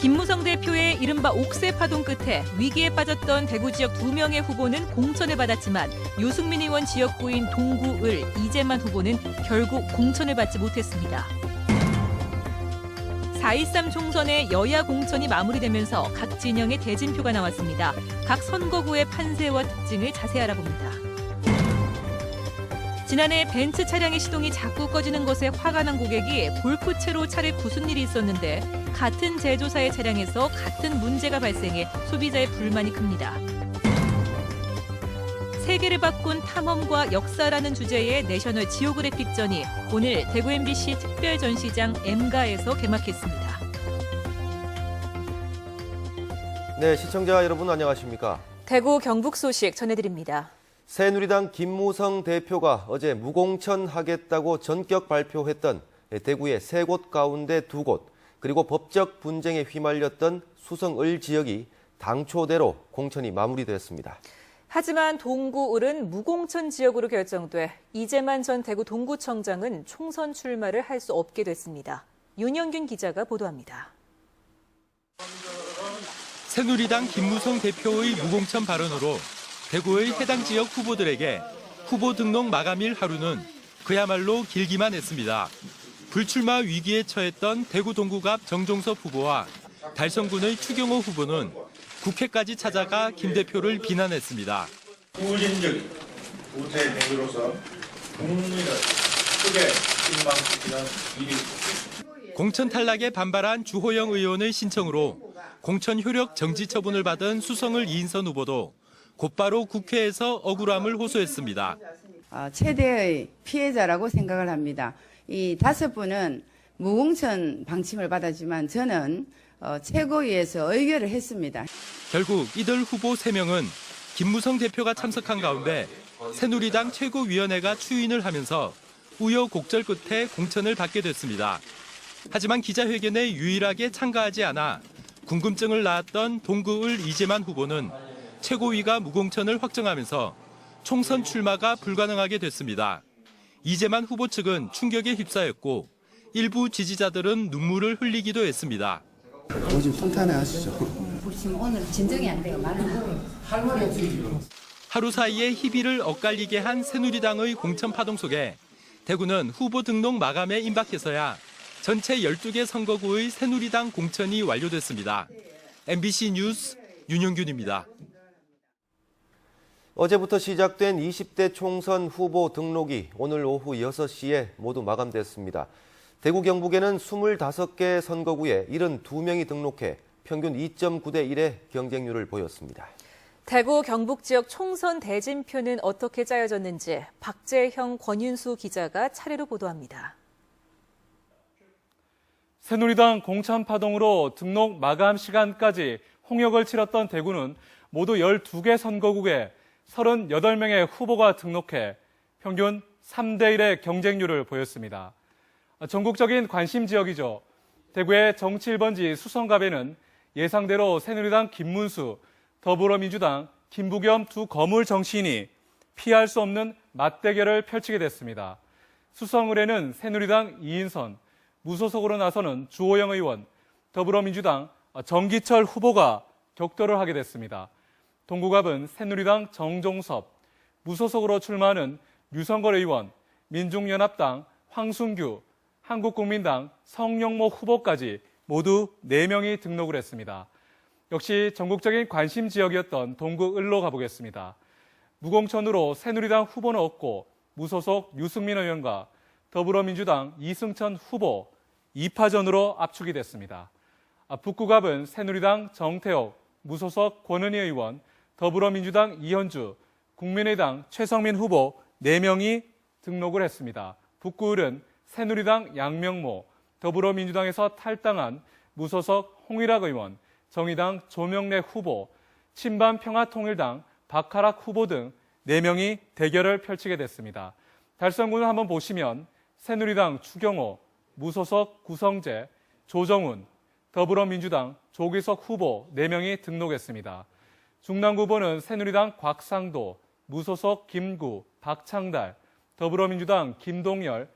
김무성 대표의 이른바 옥새 파동 끝에 위기에 빠졌던 대구 지역 2명의 후보는 공천을 받았지만 유승민 의원 지역구인 동구을 이재만 후보는 결국 공천을 받지 못했습니다. 4.13 총선의 여야 공천이 마무리되면서 각 진영의 대진표가 나왔습니다. 각 선거구의 판세와 특징을 자세히 알아봅니다. 지난해 벤츠 차량의 시동이 자꾸 꺼지는 것에 화가 난 고객이 볼프채로 차를 부순 일이 있었는데 같은 제조사의 차량에서 같은 문제가 발생해 소비자의 불만이 큽니다. 세계를 바꾼 탐험과 역사라는 주제의 내셔널 지오그래픽전이 오늘 대구 MBC 특별 전시장 M가에서 개막했습니다. 네, 시청자 여러분 안녕하십니까? 대구 경북 소식 전해드립니다. 새누리당 김무성 대표가 어제 무공천하겠다고 전격 발표했던 대구의 3곳 가운데 2곳, 그리고 법적 분쟁에 휘말렸던 수성을 지역이 당초대로 공천이 마무리됐습니다. 하지만 동구을은 무공천 지역으로 결정돼 이재만 전 대구 동구청장은 총선 출마를 할 수 없게 됐습니다. 윤영균 기자가 보도합니다. 새누리당 김무성 대표의 무공천 발언으로 대구의 해당 지역 후보들에게 후보 등록 마감일 하루는 그야말로 길기만 했습니다. 불출마 위기에 처했던 대구 동구갑 정종섭 후보와 달성군의 추경호 후보는 국회까지 찾아가 김 대표를 비난했습니다. 후진적인 우세 행위로서 국민을 크게 실망시키는 일이 공천 탈락에 반발한 주호영 의원의 신청으로 공천 효력 정지 처분을 받은 수성을 이인선 후보도 곧바로 국회에서 억울함을 호소했습니다. 최대의 피해자라고 생각을 합니다. 이 5분은 무공천 방침을 받았지만 저는 최고위에서 의결을 했습니다. 결국 이들 후보 3명은 김무성 대표가 참석한 가운데 새누리당 최고위원회가 추인을 하면서 우여곡절 끝에 공천을 받게 됐습니다. 하지만 기자회견에 유일하게 참가하지 않아 궁금증을 낳았던 동구을 이재만 후보는 최고위가 무공천을 확정하면서 총선 출마가 불가능하게 됐습니다. 이재만 후보 측은 충격에 휩싸였고 일부 지지자들은 눈물을 흘리기도 했습니다. 좀 통탄해 하시죠. 지금 오늘 진정이 안 돼요. 하루 사이에 희비를 엇갈리게 한 새누리당의 공천 파동 속에 대구는 후보 등록 마감에 임박해서야 전체 12개 선거구의 새누리당 공천이 완료됐습니다. MBC 뉴스 윤영균입니다. 어제부터 시작된 20대 총선 후보 등록이 오늘 오후 6시에 모두 마감됐습니다. 대구 경북에는 25개 선거구에 72명이 등록해 평균 2.9대 1의 경쟁률을 보였습니다. 대구 경북 지역 총선 대진표는 어떻게 짜여졌는지 박재형, 권윤수 기자가 차례로 보도합니다. 새누리당 공천 파동으로 등록 마감 시간까지 홍역을 치렀던 대구는 모두 12개 선거구에 38명의 후보가 등록해 평균 3대 1의 경쟁률을 보였습니다. 전국적인 관심 지역이죠. 대구의 정치 1번지 수성갑에는 예상대로 새누리당 김문수, 더불어민주당 김부겸 두 거물 정치인이 피할 수 없는 맞대결을 펼치게 됐습니다. 수성을에는 새누리당 이인선, 무소속으로 나서는 주호영 의원, 더불어민주당 정기철 후보가 격돌을 하게 됐습니다. 동구갑은 새누리당 정종섭, 무소속으로 출마하는 류성걸 의원, 민중연합당 황순규, 한국국민당 성영모 후보까지 모두 4명이 등록을 했습니다. 역시 전국적인 관심 지역이었던 동구을로 가보겠습니다. 무공천으로 새누리당 후보는 없고 무소속 유승민 의원과 더불어민주당 이승천 후보 2파전으로 압축이 됐습니다. 북구갑은 새누리당 정태옥, 무소속 권은희 의원, 더불어민주당 이현주, 국민의당 최성민 후보 4명이 등록을 했습니다. 북구을은 새누리당 양명모, 더불어민주당에서 탈당한 무소속 홍일학 의원, 정의당 조명래 후보, 친반평화통일당 박하락 후보 등 4명이 대결을 펼치게 됐습니다. 달성군을 한번 보시면 새누리당 추경호, 무소속 구성재, 조정훈, 더불어민주당 조기석 후보 4명이 등록했습니다. 중랑구보는 새누리당 곽상도, 무소속 김구, 박창달, 더불어민주당 김동열,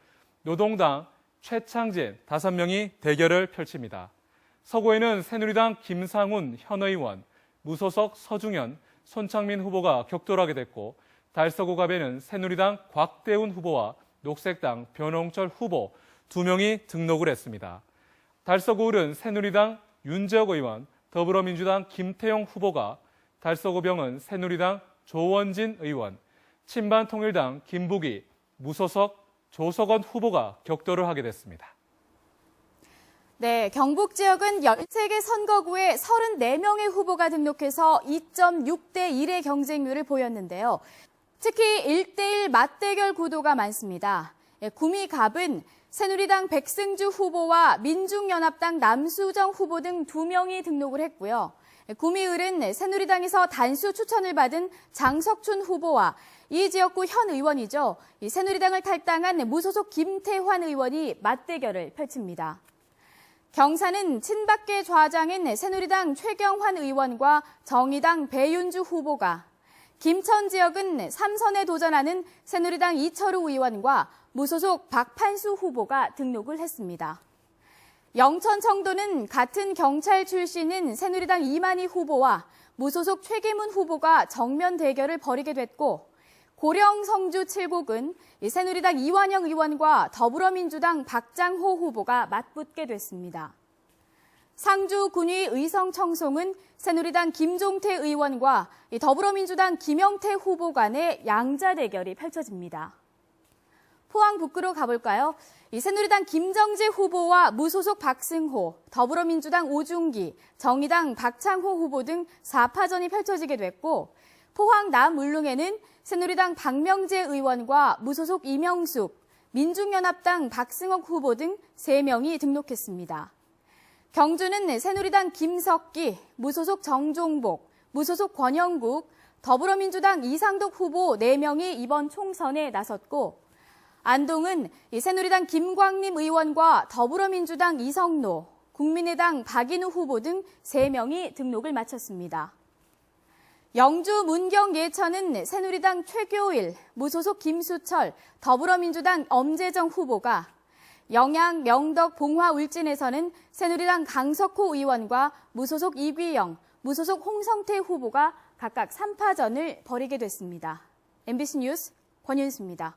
노동당 최창진 5명이 대결을 펼칩니다. 서구에는 새누리당 김상훈 현 의원, 무소속 서중현, 손창민 후보가 격돌하게 됐고 달서구 갑에는 새누리당 곽대운 후보와 녹색당 변홍철 후보 2명이 등록을 했습니다. 달서구을은 새누리당 윤재욱 의원, 더불어민주당 김태용 후보가, 달서구병은 새누리당 조원진 의원, 친반통일당 김부기, 무소속 조석원 후보가 격돌을 하게 됐습니다. 네, 경북 지역은 13개 선거구에 34명의 후보가 등록해서 2.6대 1의 경쟁률을 보였는데요. 특히 1대1 맞대결 구도가 많습니다. 구미갑은 새누리당 백승주 후보와 민중연합당 남수정 후보 등 2명이 등록을 했고요. 구미을은 새누리당에서 단수 추천을 받은 장석춘 후보와 이 지역구 현 의원이죠. 새누리당을 탈당한 무소속 김태환 의원이 맞대결을 펼칩니다. 경산은 친박계 좌장인 새누리당 최경환 의원과 정의당 배윤주 후보가, 김천 지역은 3선에 도전하는 새누리당 이철우 의원과 무소속 박판수 후보가 등록을 했습니다. 영천 청도는 같은 경찰 출신인 새누리당 이만희 후보와 무소속 최계문 후보가 정면 대결을 벌이게 됐고, 고령 성주 7곡은 새누리당 이완영 의원과 더불어민주당 박장호 후보가 맞붙게 됐습니다. 상주 군위 의성 청송은 새누리당 김종태 의원과 더불어민주당 김영태 후보 간의 양자 대결이 펼쳐집니다. 포항 북구로 가볼까요? 새누리당 김정재 후보와 무소속 박승호, 더불어민주당 오중기, 정의당 박창호 후보 등 4파전이 펼쳐지게 됐고, 포항 남울릉에는 새누리당 박명재 의원과 무소속 이명숙, 민중연합당 박승옥 후보 등 3명이 등록했습니다. 경주는 새누리당 김석기, 무소속 정종복, 무소속 권영국, 더불어민주당 이상덕 후보 4명이 이번 총선에 나섰고, 안동은 새누리당 김광림 의원과 더불어민주당 이성노, 국민의당 박인우 후보 등 3명이 등록을 마쳤습니다. 영주 문경 예천은 새누리당 최교일, 무소속 김수철, 더불어민주당 엄재정 후보가, 영양, 명덕, 봉화, 울진에서는 새누리당 강석호 의원과 무소속 이귀영, 무소속 홍성태 후보가 각각 3파전을 벌이게 됐습니다. MBC 뉴스 권윤수입니다.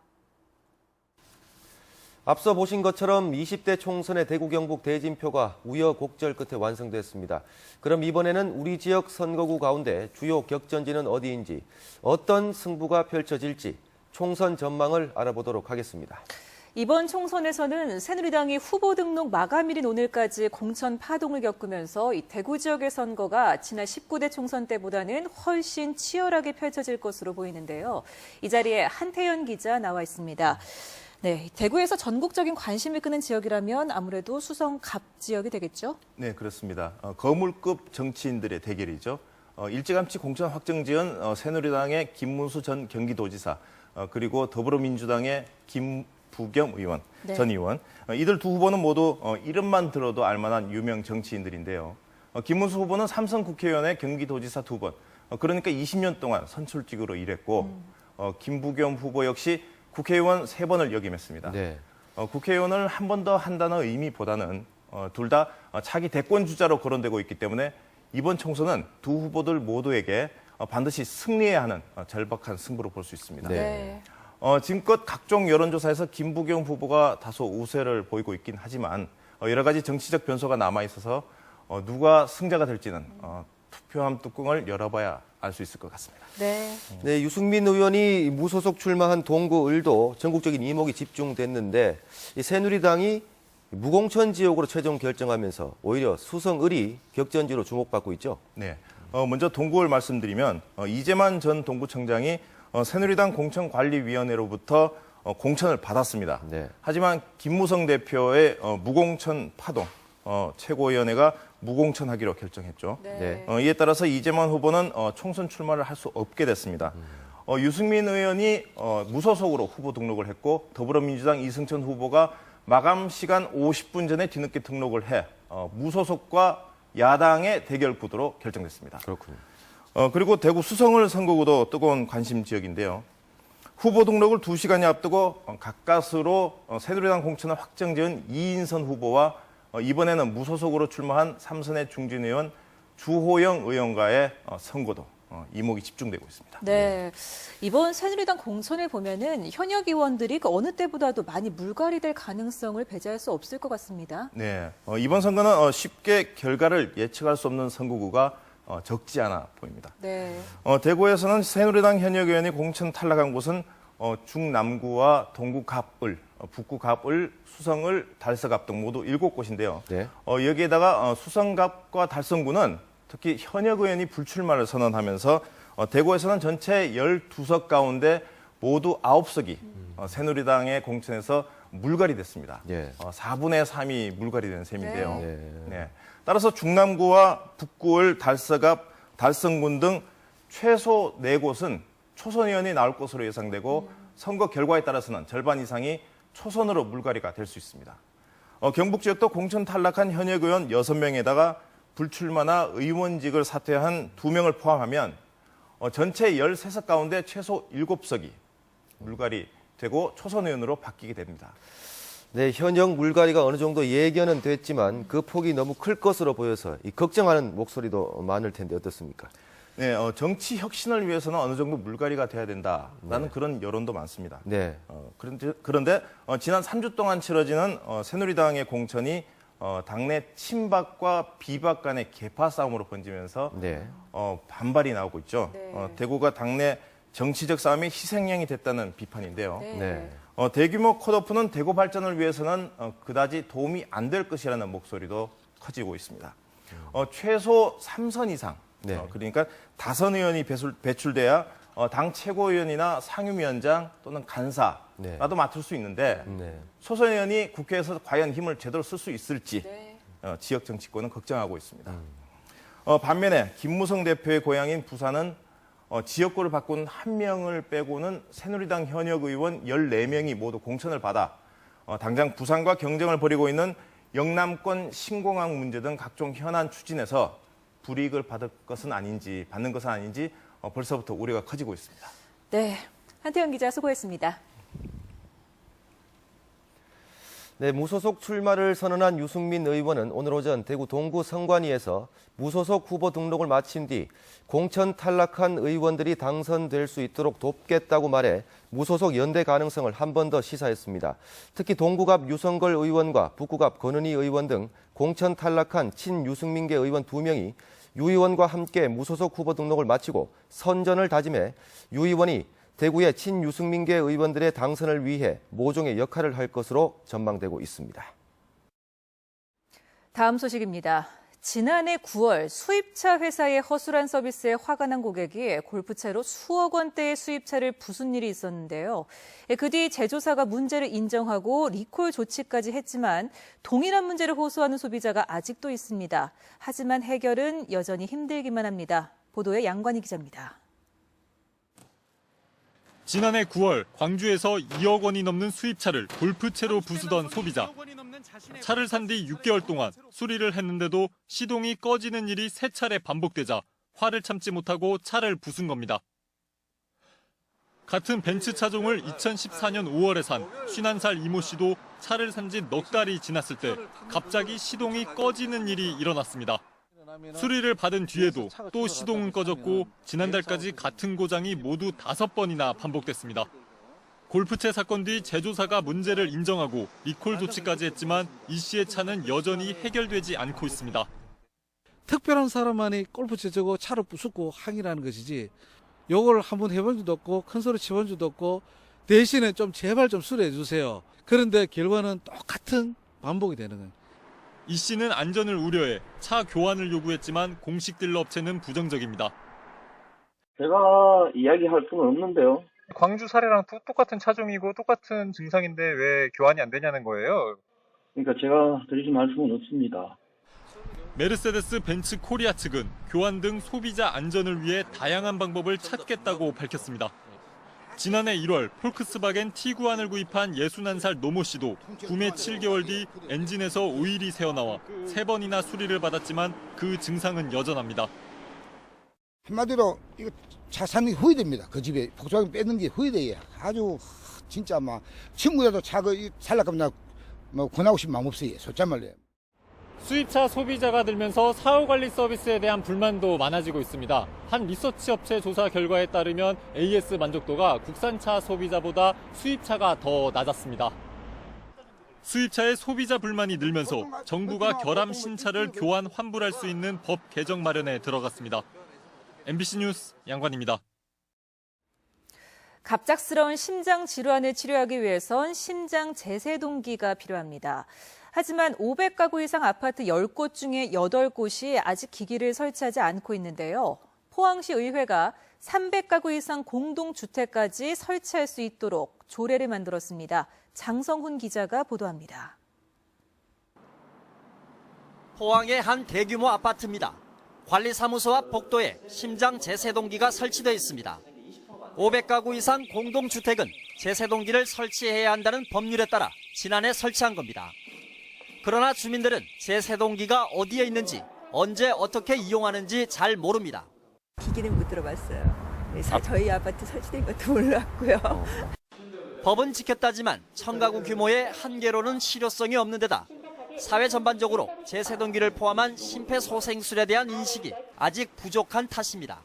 앞서 보신 것처럼 20대 총선의 대구 경북 대진표가 우여곡절 끝에 완성됐습니다. 그럼 이번에는 우리 지역 선거구 가운데 주요 격전지는 어디인지, 어떤 승부가 펼쳐질지 총선 전망을 알아보도록 하겠습니다. 이번 총선에서는 새누리당이 후보 등록 마감일인 오늘까지 공천 파동을 겪으면서 이 대구 지역의 선거가 지난 19대 총선 때보다는 훨씬 치열하게 펼쳐질 것으로 보이는데요. 이 자리에 한태연 기자 나와 있습니다. 네, 대구에서 전국적인 관심을 끄는 지역이라면 아무래도 수성갑 지역이 되겠죠? 네, 그렇습니다. 거물급 정치인들의 대결이죠. 일찌감치 공천 확정 지은 새누리당의 김문수 전 경기도지사, 그리고 더불어민주당의 김부겸 의원, 네. 전 의원. 이들 두 후보는 모두 이름만 들어도 알만한 유명 정치인들인데요. 김문수 후보는 3선 국회의원의 경기도지사 2번, 그러니까 20년 동안 선출직으로 일했고, 김부겸 후보 역시 국회의원 3번을 역임했습니다. 네. 국회의원을 한 번 더 한다는 의미보다는 둘 다 차기 대권 주자로 거론되고 있기 때문에 이번 총선은 두 후보들 모두에게 반드시 승리해야 하는 절박한 승부로 볼 수 있습니다. 네. 지금껏 각종 여론조사에서 김부겸 후보가 다소 우세를 보이고 있긴 하지만 여러 가지 정치적 변수가 남아있어서 누가 승자가 될지는 투표함 뚜껑을 열어봐야 알 수 있을 것 같습니다. 네. 네, 유승민 의원이 무소속 출마한 동구 을도 전국적인 이목이 집중됐는데, 이 새누리당이 무공천 지역으로 최종 결정하면서 오히려 수성 을이 격전지로 주목받고 있죠. 네, 먼저 동구을 말씀드리면 이재만 전 동구청장이 새누리당 공천관리위원회로부터 공천을 받았습니다. 네. 하지만 김무성 대표의 무공천 파동, 최고위원회가 무공천하기로 결정했죠. 네. 이에 따라서 이재만 후보는 총선 출마를 할 수 없게 됐습니다. 유승민 의원이 무소속으로 후보 등록을 했고, 더불어민주당 이승천 후보가 마감 시간 50분 전에 뒤늦게 등록을 해 무소속과 야당의 대결 구도로 결정됐습니다. 그렇군요. 그리고 대구 수성을 선거구도 뜨거운 관심 지역인데요. 후보 등록을 2시간이 앞두고 가까스로 새누리당 공천을 확정지은 이인선 후보와 이번에는 무소속으로 출마한 삼선의 중진 의원 주호영 의원과의 선거도 이목이 집중되고 있습니다. 네, 이번 새누리당 공천을 보면은 현역 의원들이 그 어느 때보다도 많이 물갈이될 가능성을 배제할 수 없을 것 같습니다. 네, 이번 선거는 쉽게 결과를 예측할 수 없는 선거구가 적지 않아 보입니다. 네. 대구에서는 새누리당 현역 의원이 공천 탈락한 곳은 중남구와 동구 갑을, 북구 갑을, 수성을, 달서갑 등 모두 7곳인데요. 네. 여기에다가 수성갑과 달성구는 특히 현역 의원이 불출마를 선언하면서 대구에서는 전체 12석 가운데 모두 9석이 새누리당의 공천에서 물갈이 됐습니다. 예. 4분의 3이 물갈이 된 셈인데요. 네. 네. 따라서 중남구와 북구을, 달서갑, 달성군 등 최소 4곳은 초선 의원이 나올 것으로 예상되고 선거 결과에 따라서는 절반 이상이 초선으로 물갈이가 될 수 있습니다. 경북 지역도 공천 탈락한 현역 의원 6명에다가 불출마나 의원직을 사퇴한 2명을 포함하면 전체 13석 가운데 최소 7석이 물갈이 되고 초선 의원으로 바뀌게 됩니다. 네, 현역 물갈이가 어느 정도 예견은 됐지만 그 폭이 너무 클 것으로 보여서 걱정하는 목소리도 많을 텐데 어떻습니까? 네, 정치 혁신을 위해서는 어느 정도 물갈이가 돼야 된다라는 그런 여론도 많습니다. 네. 그런데 지난 3주 동안 치러지는 새누리당의 공천이 당내 친박과 비박 간의 계파 싸움으로 번지면서 네. 반발이 나오고 있죠. 네. 대구가 당내 정치적 싸움의 희생양이 됐다는 비판인데요. 네. 대규모 컷오프는 대구 발전을 위해서는 그다지 도움이 안 될 것이라는 목소리도 커지고 있습니다. 최소 3선 이상, 네. 그러니까 5 의원이 배출돼야 당 최고위원이나 상임위원장 또는 간사라도 네. 맡을 수 있는데 네. 소선 의원이 국회에서 과연 힘을 제대로 쓸 수 있을지 네. 지역 정치권은 걱정하고 있습니다. 반면에 김무성 대표의 고향인 부산은 지역구를 바꾼 1명을 빼고는 새누리당 현역 의원 14명이 모두 공천을 받아 당장 부산과 경쟁을 벌이고 있는 영남권 신공항 문제 등 각종 현안 추진에서 불이익을 받는 것은 아닌지 벌써부터 우려가 커지고 있습니다. 네, 한태영 기자 수고했습니다. 네, 무소속 출마를 선언한 유승민 의원은 오늘 오전 대구 동구 성관위에서 무소속 후보 등록을 마친 뒤 공천 탈락한 의원들이 당선될 수 있도록 돕겠다고 말해 무소속 연대 가능성을 한 번 더 시사했습니다. 특히 동구갑 유성걸 의원과 북구갑 권은희 의원 등 공천 탈락한 친유승민계 의원 2명이 유 의원과 함께 무소속 후보 등록을 마치고 선전을 다짐해 유 의원이 대구의 친유승민계 의원들의 당선을 위해 모종의 역할을 할 것으로 전망되고 있습니다. 다음 소식입니다. 지난해 9월 수입차 회사의 허술한 서비스에 화가 난 고객이 골프채로 수억 원대의 수입차를 부순 일이 있었는데요. 그 뒤 제조사가 문제를 인정하고 리콜 조치까지 했지만 동일한 문제를 호소하는 소비자가 아직도 있습니다. 하지만 해결은 여전히 힘들기만 합니다. 보도에 양관희 기자입니다. 지난해 9월 광주에서 2억 원이 넘는 수입차를 골프채로 부수던 소비자. 차를 산 뒤 6개월 동안 수리를 했는데도 시동이 꺼지는 일이 3차례 반복되자 화를 참지 못하고 차를 부순 겁니다. 같은 벤츠 차종을 2014년 5월에 산 51살 이모 씨도 차를 산 지 넉 달이 지났을 때 갑자기 시동이 꺼지는 일이 일어났습니다. 수리를 받은 뒤에도 또 시동은 꺼졌고 지난달까지 같은 고장이 모두 5번이나 반복됐습니다. 골프채 사건 뒤 제조사가 문제를 인정하고 리콜 조치까지 했지만 이 씨의 차는 여전히 해결되지 않고 있습니다. 특별한 사람만이 골프채 저거 차로 부수고 항의라는 것이지 요걸 한번 해본 적도 없고 큰 소리 치본 적도 없고 대신에 좀 제발 좀 수리해 주세요. 그런데 결과는 똑같은 반복이 되는 거예요. 이 씨는 안전을 우려해 차 교환을 요구했지만 공식 딜러 업체는 부정적입니다. 제가 이야기할 수는 없는데요. 광주 사례랑 똑같은 차종이고 똑같은 증상인데 왜 교환이 안 되냐는 거예요. 그러니까 제가 드리지 말씀은 없습니다. 메르세데스 벤츠 코리아 측은 교환 등 소비자 안전을 위해 다양한 방법을 찾겠다고 밝혔습니다. 지난해 1월 폴크스바겐 T구안을 구입한 61살 노모 씨도 구매 7개월 뒤 엔진에서 오일이 새어나와 3번이나 수리를 받았지만 그 증상은 여전합니다. 한마디로 이거 차 사는 게 후회됩니다. 그 집에 폭소하게 뺏는 게 후회돼요. 아주 진짜 막 친구라도 차 살라고 하면 뭐 권하고 싶은 마음 없어요. 솔직한 말로. 수입차 소비자가 늘면서 사후관리 서비스에 대한 불만도 많아지고 있습니다. 한 리서치 업체 조사 결과에 따르면 AS 만족도가 국산차 소비자보다 수입차가 더 낮았습니다. 수입차의 소비자 불만이 늘면서 정부가 결함 신차를 교환 환불할 수 있는 법 개정 마련에 들어갔습니다. MBC 뉴스 양관입니다. 갑작스러운 심장 질환을 치료하기 위해선 심장 제세동기가 필요합니다. 하지만 500가구 이상 아파트 10곳 중에 8곳이 아직 기기를 설치하지 않고 있는데요. 포항시 의회가 300가구 이상 공동주택까지 설치할 수 있도록 조례를 만들었습니다. 장성훈 기자가 보도합니다. 포항의 한 대규모 아파트입니다. 관리사무소와 복도에 심장 제세동기가 설치되어 있습니다. 500가구 이상 공동주택은 제세동기를 설치해야 한다는 법률에 따라 지난해 설치한 겁니다. 그러나 주민들은 제세동기가 어디에 있는지, 언제 어떻게 이용하는지 잘 모릅니다. 기기는 못 들어봤어요. 저희 아파트 설치된 것도 몰랐고요. 법은 지켰다지만 1000가구 규모의 한계로는 실효성이 없는 데다 사회 전반적으로 제세동기를 포함한 심폐소생술에 대한 인식이 아직 부족한 탓입니다.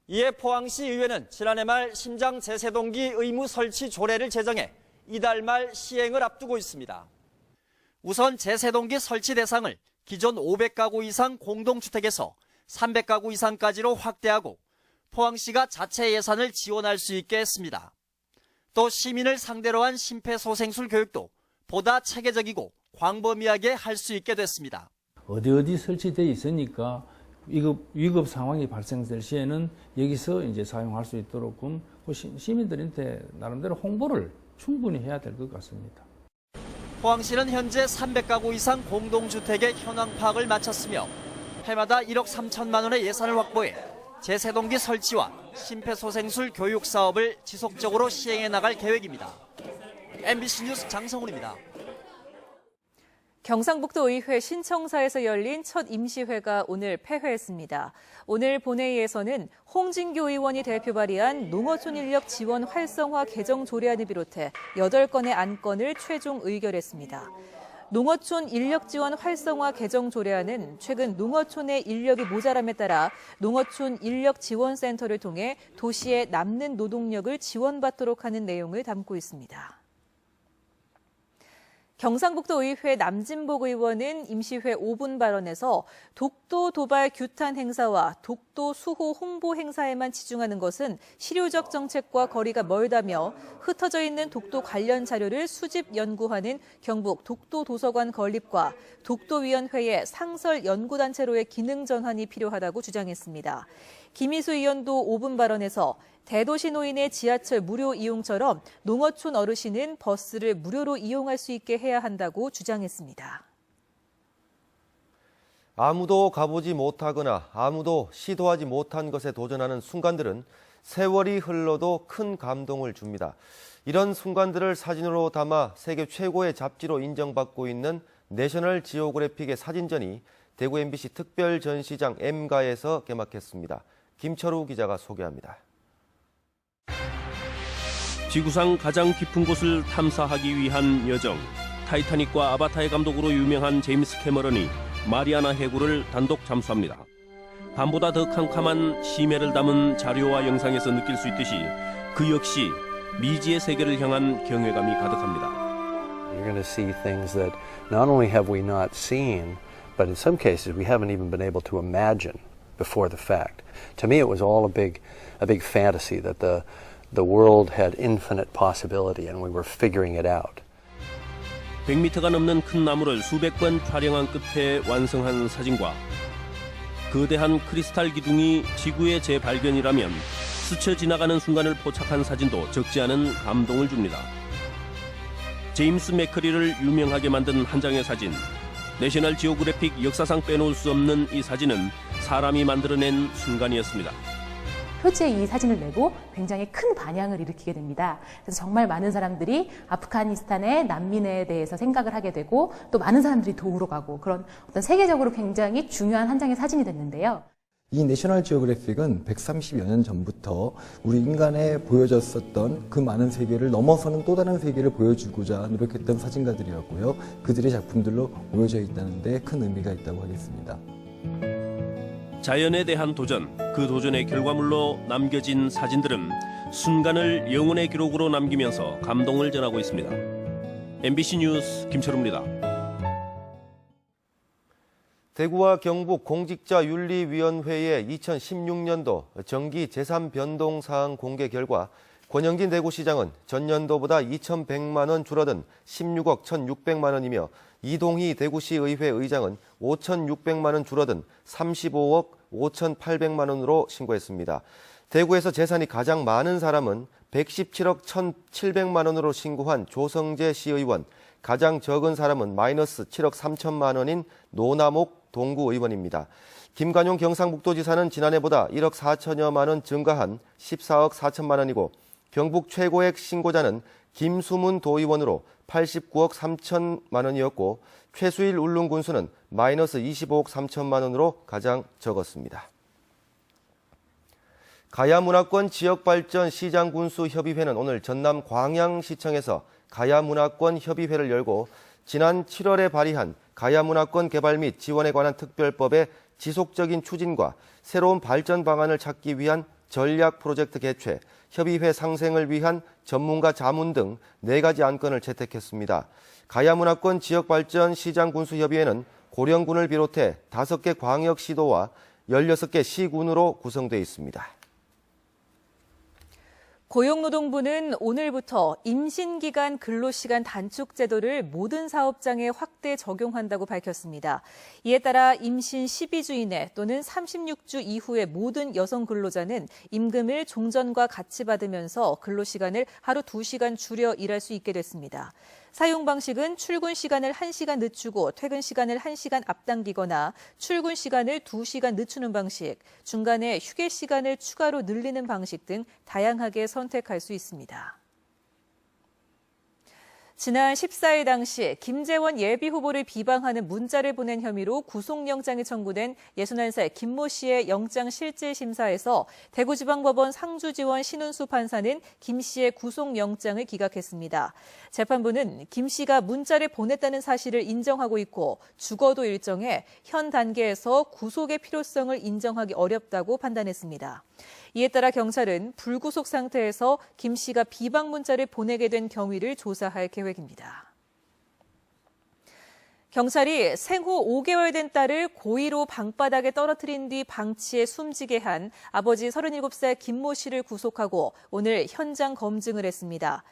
이에 포항시 의회는 지난해 말 심장 제세동기 의무 설치 조례를 제정해 이달 말 시행을 앞두고 있습니다. 우선 제세동기 설치 대상을 기존 500가구 이상 공동주택에서 300가구 이상까지로 확대하고 포항시가 자체 예산을 지원할 수 있게 했습니다. 또 시민을 상대로 한 심폐소생술 교육도 보다 체계적이고 광범위하게 할 수 있게 됐습니다. 어디 설치되어 있으니까 위급 상황이 발생될 시에는 여기서 이제 사용할 수 있도록 시민들한테 나름대로 홍보를 충분히 해야 될 것 같습니다. 포항시는 현재 300가구 이상 공동주택의 현황 파악을 마쳤으며 해마다 1억 3천만 원의 예산을 확보해 제세동기 설치와 심폐소생술 교육 사업을 지속적으로 시행해 나갈 계획입니다. MBC 뉴스 장성훈입니다. 경상북도 의회 신청사에서 열린 첫 임시회가 오늘 폐회했습니다. 오늘 본회의에서는 홍진교 의원이 대표 발의한 농어촌 인력 지원 활성화 개정 조례안을 비롯해 8건의 안건을 최종 의결했습니다. 농어촌 인력 지원 활성화 개정 조례안은 최근 농어촌의 인력이 모자람에 따라 농어촌 인력 지원센터를 통해 도시에 남는 노동력을 지원받도록 하는 내용을 담고 있습니다. 경상북도 의회 남진복 의원은 임시회 5분 발언에서 독도 도발 규탄 행사와 독도 수호 홍보 행사에만 치중하는 것은 실효적 정책과 거리가 멀다며 흩어져 있는 독도 관련 자료를 수집 연구하는 경북 독도 도서관 건립과 독도위원회의 상설 연구단체로의 기능 전환이 필요하다고 주장했습니다. 김희수 의원도 5분 발언에서 대도시 노인의 지하철 무료 이용처럼 농어촌 어르신은 버스를 무료로 이용할 수 있게 해야 한다고 주장했습니다. 아무도 가보지 못하거나 아무도 시도하지 못한 것에 도전하는 순간들은 세월이 흘러도 큰 감동을 줍니다. 이런 순간들을 사진으로 담아 세계 최고의 잡지로 인정받고 있는 내셔널 지오그래픽의 사진전이 대구 MBC 특별 전시장 M가에서 개막했습니다. 김철우 기자가 소개합니다. 지구상 가장 깊은 곳을 탐사하기 위한 여정, 타이타닉과 아바타의 감독으로 유명한 제임스 캐머런이 마리아나 해구를 단독 잠수합니다. 밤보다 더 캄캄한 심해를 담은 자료와 영상에서 느낄 수 있듯이 그 역시 미지의 세계를 향한 경외감이 가득합니다. You're going to see things that not only have we not seen, but in some cases we haven't even been able to imagine before the fact. To me, it was all a big fantasy that the world had infinite possibility and we were figuring it out. 100m가 넘는 큰 나무를 수백 번 촬영한 끝에 완성한 사진과 거대한 크리스탈 기둥이 지구의 재발견이라면 스쳐 지나가는 순간을 포착한 사진도 적지 않은 감동을 줍니다. 제임스 맥커리를 유명하게 만든 한 장의 사진. 내셔널 지오그래픽 역사상 빼놓을 수 없는 이 사진은 사람이 만들어낸 순간이었습니다. 표지에 이 사진을 내고 굉장히 큰 반향을 일으키게 됩니다. 그래서 정말 많은 사람들이 아프가니스탄의 난민에 대해서 생각을 하게 되고 또 많은 사람들이 도우러 가고 그런 어떤 세계적으로 굉장히 중요한 한 장의 사진이 됐는데요. 이 내셔널 지오그래픽은 130여 년 전부터 우리 인간에 보여졌었던 그 많은 세계를 넘어서는 또 다른 세계를 보여주고자 노력했던 사진가들이었고요. 그들의 작품들로 모여져 있다는 데 큰 의미가 있다고 하겠습니다. 자연에 대한 도전, 그 도전의 결과물로 남겨진 사진들은 순간을 영혼의 기록으로 남기면서 감동을 전하고 있습니다. MBC 뉴스 김철우입니다. 대구와 경북 공직자윤리위원회의 2016년도 정기 재산 변동 사항 공개 결과 권영진 대구시장은 전년도보다 2,100만 원 줄어든 16억 1,600만 원이며 이동희 대구시의회 의장은 5,600만 원 줄어든 35억 5,800만 원으로 신고했습니다. 대구에서 재산이 가장 많은 사람은 117억 1,700만 원으로 신고한 조성재 시의원, 가장 적은 사람은 마이너스 7억 3천만 원인 노남옥 동구 의원입니다. 김관용 경상북도지사는 지난해보다 1억 4천여만 원 증가한 14억 4천만 원이고 경북 최고액 신고자는 김수문 도의원으로 89억 3천만 원이었고 최수일 울릉 군수는 마이너스 25억 3천만 원으로 가장 적었습니다. 가야문화권 지역발전 시장군수협의회는 오늘 전남 광양시청에서 가야문화권 협의회를 열고 지난 7월에 발의한 가야문화권 개발 및 지원에 관한 특별법의 지속적인 추진과 새로운 발전 방안을 찾기 위한 전략 프로젝트 개최, 협의회 상생을 위한 전문가 자문 등 4가지 안건을 채택했습니다. 가야문화권 지역발전 시장군수협의회는 고령군을 비롯해 5개 광역시도와 16개 시군으로 구성되어 있습니다. 고용노동부는 오늘부터 임신기간 근로시간 단축 제도를 모든 사업장에 확대 적용한다고 밝혔습니다. 이에 따라 임신 12주 이내 또는 36주 이후의 모든 여성 근로자는 임금을 종전과 같이 받으면서 근로시간을 하루 2시간 줄여 일할 수 있게 됐습니다. 사용 방식은 출근 시간을 1시간 늦추고 퇴근 시간을 1시간 앞당기거나 출근 시간을 2시간 늦추는 방식, 중간에 휴게 시간을 추가로 늘리는 방식 등 다양하게 선택할 수 있습니다. 지난 14일 당시 김재원 예비후보를 비방하는 문자를 보낸 혐의로 구속영장이 청구된 61살 김모 씨의 영장실질심사에서 대구지방법원 상주지원 신운수 판사는 김 씨의 구속영장을 기각했습니다. 재판부는 김 씨가 문자를 보냈다는 사실을 인정하고 있고 주거도 일정해 현 단계에서 구속의 필요성을 인정하기 어렵다고 판단했습니다. 이에 따라 경찰은 불구속 상태에서 김 씨가 비방 문자를 보내게 된 경위를 조사할 계획입니다. 경찰이 생후 5개월 된 딸을 고의로 방바닥에 떨어뜨린 뒤 방치해 숨지게 한 아버지 37살 김모 씨를 구속하고 오늘 현장 검증을 했습니다.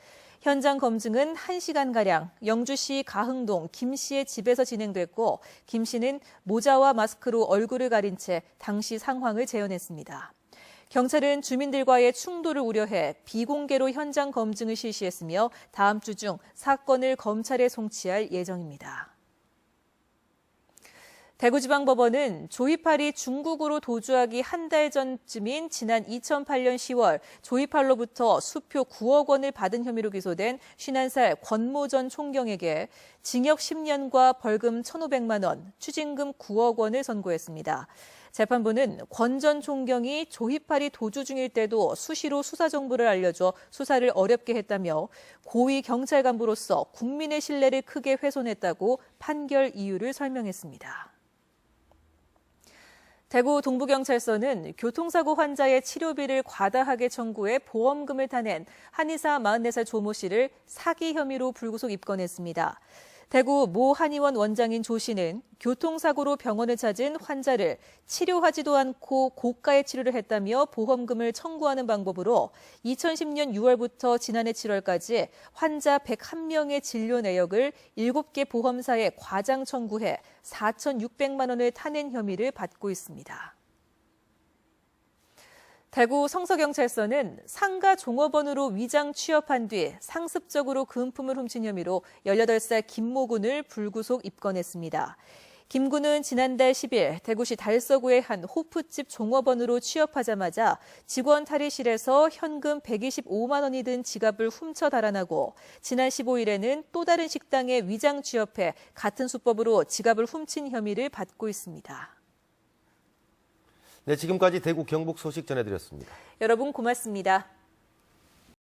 현장 검증은 1시간가량 영주시 가흥동 김 씨의 집에서 진행됐고 김 씨는 모자와 마스크로 얼굴을 가린 채 당시 상황을 재현했습니다. 경찰은 주민들과의 충돌을 우려해 비공개로 현장 검증을 실시했으며 다음 주 중 사건을 검찰에 송치할 예정입니다. 대구지방법원은 조이팔이 중국으로 도주하기 한 달 전쯤인 지난 2008년 10월 조이팔로부터 수표 9억 원을 받은 혐의로 기소된 51살 권모 전 총경에게 징역 10년과 벌금 1,500만 원, 추징금 9억 원을 선고했습니다. 재판부는 권 전 총경이 조이팔이 도주 중일 때도 수시로 수사 정보를 알려줘 수사를 어렵게 했다며 고위 경찰 간부로서 국민의 신뢰를 크게 훼손했다고 판결 이유를 설명했습니다. 대구 동부경찰서는 교통사고 환자의 치료비를 과다하게 청구해 보험금을 타낸 한의사 44살 조모 씨를 사기 혐의로 불구속 입건했습니다. 대구 모 한의원 원장인 조 씨는 교통사고로 병원을 찾은 환자를 치료하지도 않고 고가의 치료를 했다며 보험금을 청구하는 방법으로 2010년 6월부터 지난해 7월까지 환자 101명의 진료 내역을 7개 보험사에 과장 청구해 4,600만 원을 타낸 혐의를 받고 있습니다. 대구 성서경찰서는 상가 종업원으로 위장 취업한 뒤 상습적으로 금품을 훔친 혐의로 18살 김모 군을 불구속 입건했습니다. 김 군은 지난달 10일 대구시 달서구의 한 호프집 종업원으로 취업하자마자 직원 탈의실에서 현금 125만 원이 든 지갑을 훔쳐 달아나고 지난 15일에는 또 다른 식당에 위장 취업해 같은 수법으로 지갑을 훔친 혐의를 받고 있습니다. 네, 지금까지 대구 경북 소식 전해드렸습니다. 여러분 고맙습니다.